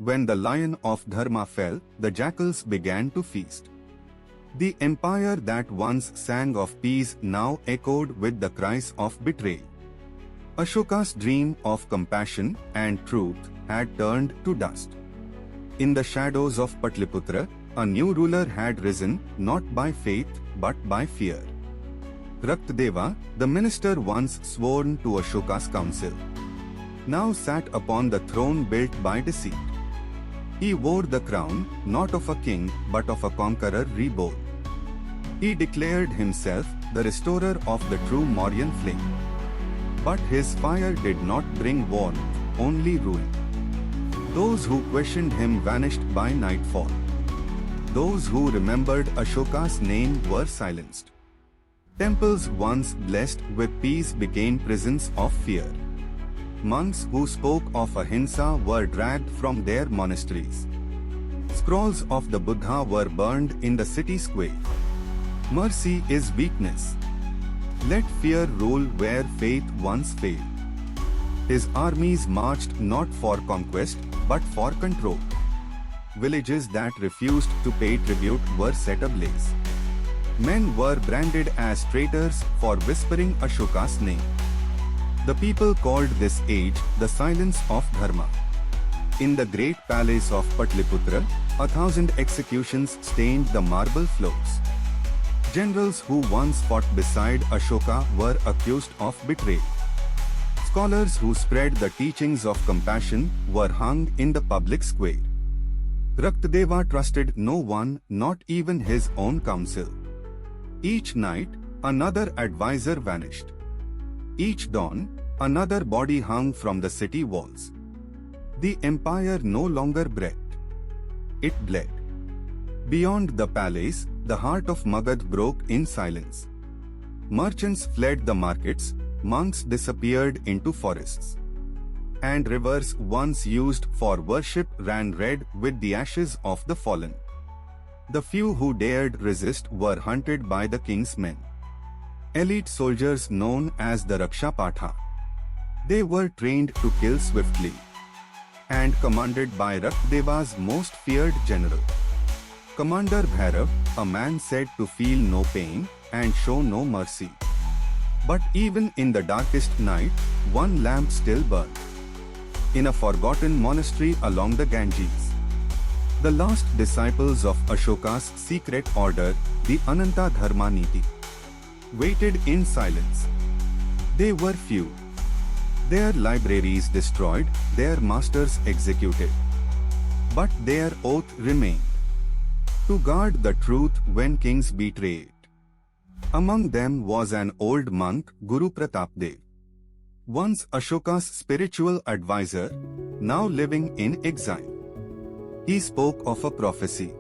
When the Lion of Dharma fell, the jackals began to feast. The empire that once sang of peace now echoed with the cries of betrayal. Ashoka's dream of compassion and truth had turned to dust. In the shadows of Patliputra, a new ruler had risen, not by faith but by fear. Raktadeva, the minister once sworn to Ashoka's council, now sat upon the throne built by deceit. He wore the crown, not of a king but of a conqueror reborn. He declared himself the restorer of the true Mauryan flame. But his fire did not bring warmth, only ruin. Those who questioned him vanished by nightfall. Those who remembered Ashoka's name were silenced. Temples once blessed with peace became prisons of fear. Monks who spoke of ahimsa were dragged from their monasteries. Scrolls of the Buddha were burned in the city square. Mercy is weakness. Let fear rule where faith once failed. His armies marched not for conquest but for control. Villages that refused to pay tribute were set ablaze. Men were branded as traitors for whispering Ashoka's name. The people called this age the silence of Dharma. In the great palace of Patliputra, 1,000 executions stained the marble floors. Generals who once fought beside Ashoka were accused of betrayal. Scholars who spread the teachings of compassion were hung in the public square. Raktadeva trusted no one, not even his own council. Each night, another advisor vanished. Each dawn, another body hung from the city walls. The empire no longer breathed. It bled. Beyond the palace, the heart of Magad broke in silence. Merchants fled the markets, monks disappeared into forests. And rivers once used for worship ran red with the ashes of the fallen. The few who dared resist were hunted by the king's men. Elite soldiers known as the Raksha Patha. They were trained to kill swiftly and commanded by Raktadeva's most feared general. Commander Bharat, a man said to feel no pain and show no mercy. But even in the darkest night, one lamp still burned. In a forgotten monastery along the Ganges. The last disciples of Ashoka's secret order, the Ananta Dharma Neeti, waited in silence. They were few. Their libraries destroyed, their masters executed. But their oath remained. To guard the truth when kings betrayed. Among them was an old monk, Guru Pratapdev. Once Ashoka's spiritual advisor, now living in exile. He spoke of a prophecy.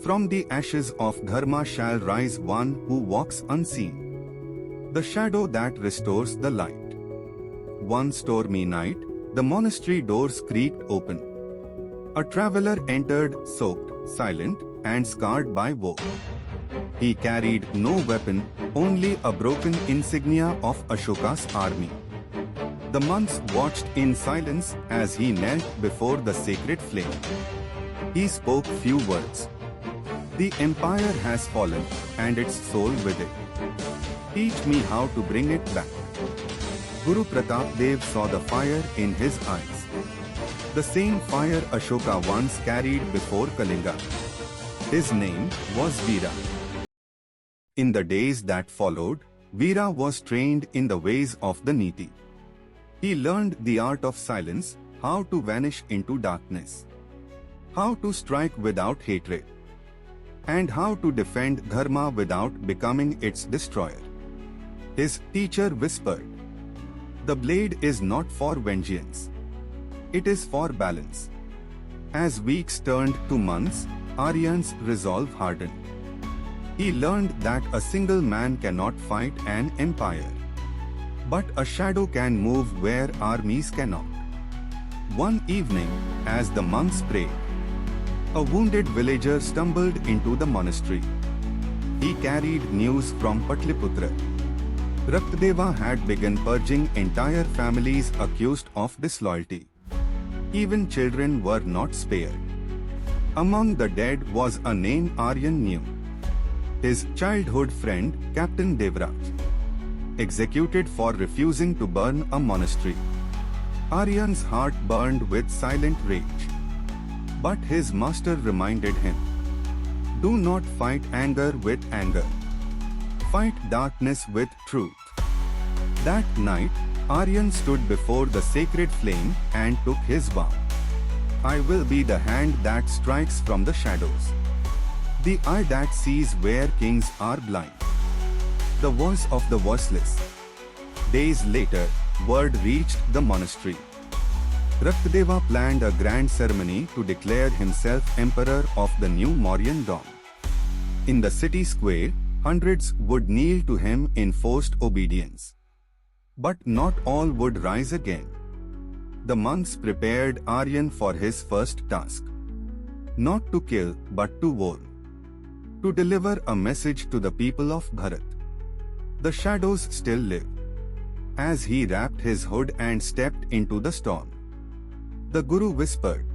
From the ashes of Dharma shall rise one who walks unseen. The shadow that restores the light. One stormy night, the monastery doors creaked open. A traveler entered soaked, silent, and scarred by woe. He carried no weapon, only a broken insignia of Ashoka's army. The monks watched in silence as he knelt before the sacred flame. He spoke few words. The empire has fallen, and its soul with it. Teach me how to bring it back. Guru Pratapdev saw the fire in his eyes. The same fire Ashoka once carried before Kalinga. His name was Veera. In the days that followed, Veera was trained in the ways of the Neeti. He learned the art of silence, how to vanish into darkness, how to strike without hatred, and how to defend Dharma without becoming its destroyer. His teacher whispered, "The blade is not for vengeance. It is for balance." As weeks turned to months, Aryan's resolve hardened. He learned that a single man cannot fight an empire. But a shadow can move where armies cannot. One evening, as the monks prayed, a wounded villager stumbled into the monastery. He carried news from Patliputra. Raktadeva had begun purging entire families accused of disloyalty. Even children were not spared. Among the dead was a name Aryan knew. His childhood friend, Captain Devraj, executed for refusing to burn a monastery. Aryan's heart burned with silent rage. But his master reminded him, "Do not fight anger with anger. Fight darkness with truth." That night, Aryan stood before the sacred flame and took his vow. "I will be the hand that strikes from the shadows, the eye that sees where kings are blind, the voice of the voiceless." Days later, word reached the monastery. Raktadeva planned a grand ceremony to declare himself emperor of the new Mauryan dawn. In the city square, hundreds would kneel to him in forced obedience. But not all would rise again. The monks prepared Aryan for his first task. Not to kill, but to warn. To deliver a message to the people of Bharat. The shadows still live. As he wrapped his hood and stepped into the storm, the Guru whispered,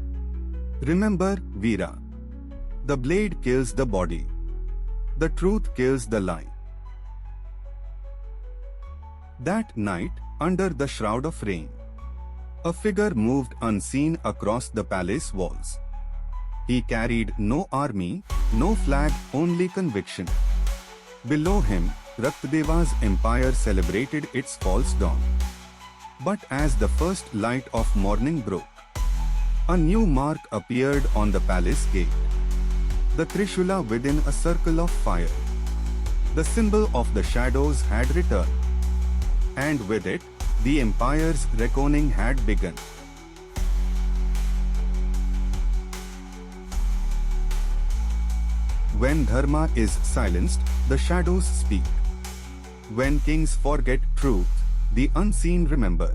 "Remember, Veera. The blade kills the body. The truth kills the lie." That night, under the shroud of rain, a figure moved unseen across the palace walls. He carried no army, no flag, only conviction. Below him, Raktadeva's empire celebrated its false dawn. But as the first light of morning broke, a new mark appeared on the palace gate. The Trishula within a circle of fire. The symbol of the shadows had returned. And with it, the empire's reckoning had begun. When dharma is silenced, the shadows speak. When kings forget truth, the unseen remember.